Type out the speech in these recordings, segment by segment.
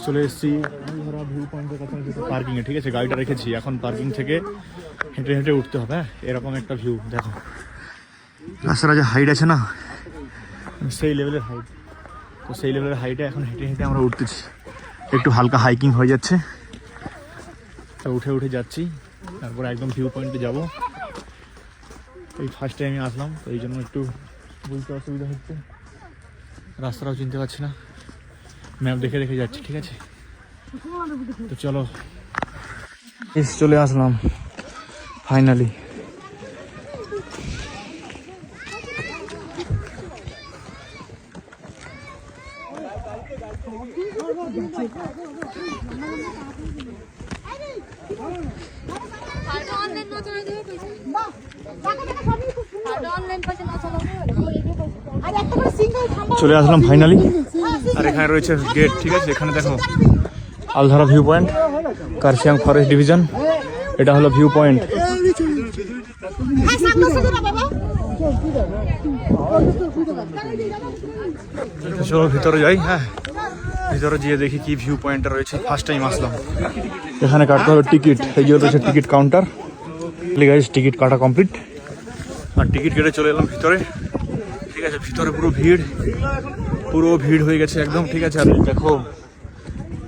চলে এসেছি ধরা ভিউ পয়েন্টের কাছে পার্কিংয়ে, ঠিক আছে? গাড়িটা রেখেছি, এখন পার্কিং থেকে হেঁটে হেঁটে উঠতে হবে। হ্যাঁ, এরকম একটা ভিউ দেখো, রাস্তাটা যে হাইট আছে না, সেই লেভেলের হাইট। তো সেই লেভেলের হাইটে এখন হেঁটে হেঁটে আমরা উঠতেছি, একটু হালকা হাইকিং হয়ে যাচ্ছে। তো উঠে উঠে যাচ্ছি, তারপর একদম ভিউ পয়েন্টে যাবো। এই ফার্স্ট টাইমে আসলাম, তো এই জন্য একটু বুঝতে অসুবিধা হচ্ছে, রাস্তাটাও চিনতে পারছি না, ম্যাপ দেখে দেখে যাচ্ছি, ঠিক আছে? তো চলো, চলে আসলাম ফাইনালি। চলে আসলাম ফাইনালি, আর এখানে রয়েছে গেট, ঠিক আছে? এখানে দেখো Aldhara view point, Kurseong forest division, এটা হলো ভিউ পয়েন্ট। চলো ভিতরে যাই। হ্যাঁ, ভিতরে গিয়ে দেখি কি ভিউ পয়েন্টটা রয়েছে। ফার্স্ট টাইম আসলাম, এখানে কাটতে হবে টিকিট, এই যে রয়েছে টিকিট কাউন্টার। টিকিট কাটা কমপ্লিট, আর টিকিট কেটে চলে এলাম ভিতরে, ঠিক আছে? ভিতরে পুরো ভিড় হয়ে গেছে একদম, ঠিক আছে? আর দেখো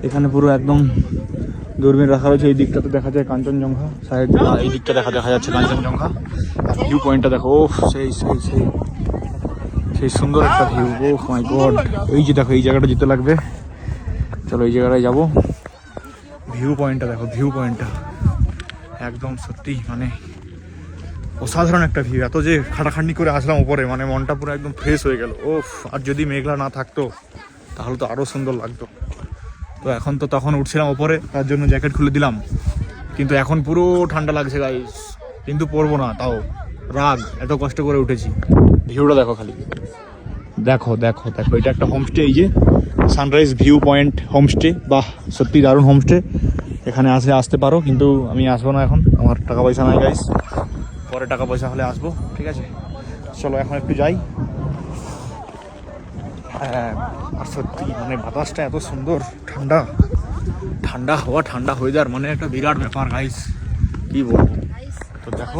এখানে পুরো একদম দূরবীন রাখা রয়েছে, এই দিকটাতে দেখা যায় কাঞ্চনজঙ্ঘা, সাইড এই দিকটা দেখা যাচ্ছে কাঞ্চনজঙ্ঘা। আর ভিউ পয়েন্টটা দেখো, সেই সেই সেই সেই সুন্দর একটা ভিউ। ও মাই গড, এই যে দেখো এই জায়গাটা যেতে লাগবে, চলো এই জায়গাটায় যাবো। ভিউ পয়েন্টটা দেখো, ভিউ পয়েন্টটা একদম সত্যি মানে অসাধারণ একটা ভিউ। এত যে খাটাখাটনি করে আসলাম উপরে, মানে মনটা পুরো একদম ফ্রেশ হয়ে গেল। ওফ, আর যদি মেঘলা না থাকতো তাহলে তো আরও সুন্দর লাগতো। তো এখন তো তখন উঠছিলাম উপরে, তার জন্য জ্যাকেট খুলে দিলাম, কিন্তু এখন পুরো ঠান্ডা লাগছে গাইস, কিন্তু পরবো না, তাও রাগ, এত কষ্ট করে উঠেছি। ভিউটা দেখো খালি, দেখো দেখো দেখো, এটা একটা হোমস্টে, এই যে সানরাইজ ভিউ পয়েন্ট হোমস্টে। বাহ, সত্যি দারুণ হোমস্টে, এখানে আসতে পারো, কিন্তু আমি আসবো না এখন, আমার টাকা পয়সা নাই গাইস, পরে টাকা পয়সা হলে আসবো, ঠিক আছে? চলো এখন একটু যাই। হ্যাঁ, আর সত্যি মানে বাতাসটা এত সুন্দর, ঠান্ডা ঠান্ডা হাওয়া, ঠান্ডা ওয়েদার, মানে একটা বিরাট ব্যাপার গাইস, কি বলবো। তো দেখো,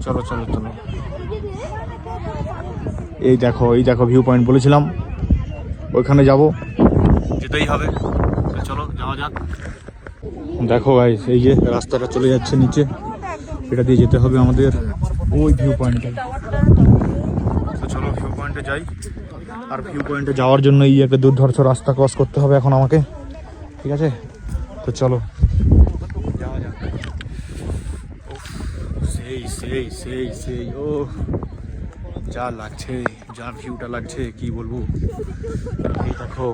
চলো চলো চলো, এই দেখো ভিউ পয়েন্ট বলেছিলাম, ওইখানে যাবো, যেতেই হবে। চলো যাওয়া যাক। দেখো গাইস, এই যে রাস্তাটা চলে যাচ্ছে নিচে, এটা দিয়ে যেতে হবে আমাদের ওই ভিউ পয়েন্টে। তো চলো ভিউ পয়েন্টে যাই। আর ভিউ পয়েন্টে যাওয়ার জন্য এই একটা দুর্ধর্ষ রাস্তা ক্রস করতে হবে এখন আমাকে, ঠিক আছে? তো চলো যাওয়া যাক। সেই সেই সেই সেই ও যা লাগছে, যা ভিউটা লাগছে, কি বলবো। এই দেখো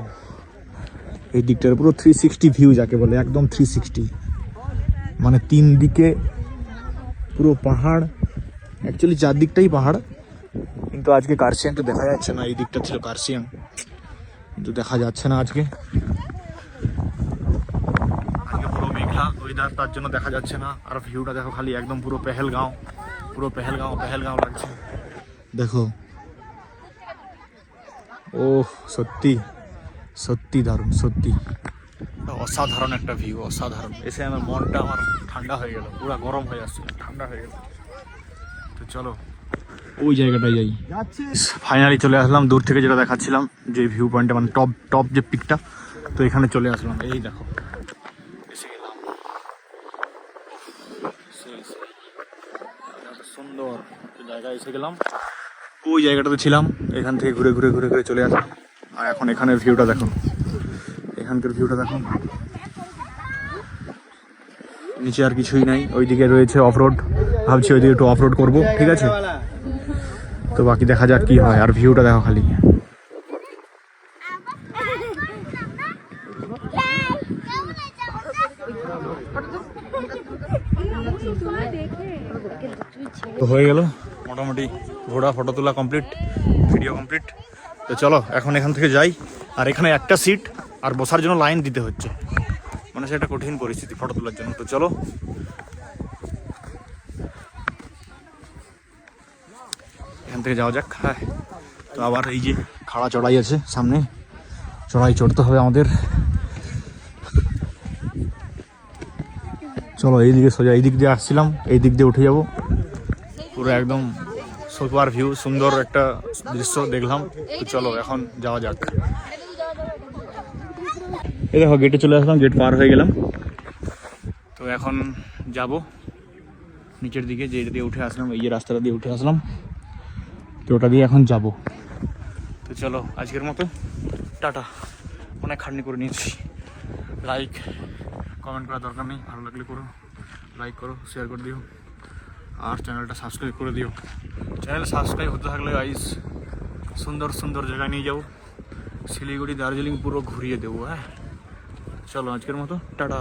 এই দিকটার পুরো 360 ভিউ যাকে বলে, একদম 360, মানে তিন দিকে পুরো পাহাড়, অ্যাকচুয়ালি চারদিকটাই পাহাড়, কিন্তু আজকে কার্শিয়াংটা দেখা যাচ্ছে না। এই দিকটা ছিল কার্শিয়াং, কিন্তু দেখা যাচ্ছে না আজকে পুরো মেঘলা ওয়েদার, তার জন্য দেখা যাচ্ছে না। আর ভিউটা দেখো খালি, একদম পুরো পেহেলগাঁও, পুরো পেহেলগাঁও লাগছে, দেখো। ও সত্যি সত্যি দারুণ, সত্যি অসাধারণ একটা ভিউ, অসাধারণ। এসে আমার মনটা আমার ঠান্ডা হয়ে গেল, পুরো গরম হয়ে আসছে, ঠান্ডা হয়ে গেল। তো চলো ওই জায়গাটায় যাই। ফাইনালি চলে আসলাম, দূর থেকে যেটা দেখাচ্ছিলাম, যে ভিউ পয়েন্টটা, মানে টপ যে পিকটা, তো এখানে চলে আসলাম। এই দেখো এসে গেলাম, সুন্দর জায়গায় এসে গেলাম। ওই জায়গাটাতে ছিলাম, এখান থেকে ঘুরে ঘুরে ঘুরে ঘুরে চলে আসলাম। আর এখন এখানের ভিউটা দেখো, এখানকার ভিউটা দেখো, নিচে আর কিছুই নাই, ওইদিকে রয়েছে অফরোড, ভাবছি ওইদিকে একটু অফরোড করবো, ঠিক আছে? তো বাকি দেখা যাক কি হয়। আর ভিউটা দেখো খালি, তো হয়ে গেল মোটামুটি ঘোড়া, ফটো তোলা কমপ্লিট, ভিডিও কমপ্লিট। তো চলো এখন এখান থেকে যাই। আর এখানে একটা সিট আর বসার জন্য লাইন দিতে হচ্ছে, মানে সেটা কঠিন পরিস্থিতি ফটো তোলার জন্য। তো চলো এখান থেকে যাওয়া যাক। হ্যাঁ, তো আবার এই যে খাড়া চড়াই আছে সামনে, চড়াই চড়তে হবে আমাদের। চলো এইদিকে সোজা, এই দিক দিয়ে আসছিলাম, এই দিক দিয়ে উঠে যাব। পুরো একদম সুপার ভিউ, সুন্দর একটা দৃশ্য দেখলাম। তো চলো এখন যাওয়া যাক। এই দেখো গেটে চলে আসলাম, গেট পার হয়ে গেলাম। তো এখন যাব নিচের দিকে, যেটা দিয়ে উঠে আসলাম, এই যে রাস্তাটা দিয়ে উঠে আসলাম, তো ওটা দিয়ে এখন যাব। তো চলো আজকের মতো টাটা। অনেক খাটনি করে নিয়েছি। লাইক কমেন্ট করার দরকার নেই, ভালো লাগলে করো, লাইক করো, শেয়ার করে দিও, আর চ্যানেলটা সাবস্ক্রাইব করে দিও। চ্যানেল সাবস্ক্রাইব হতে থাকলে গাইস সুন্দর সুন্দর জায়গায় নিয়ে যাবো, শিলিগুড়ি দার্জিলিং পুরো ঘুরিয়ে দেবো। হ্যাঁ চলো আজকের মতো টাটা।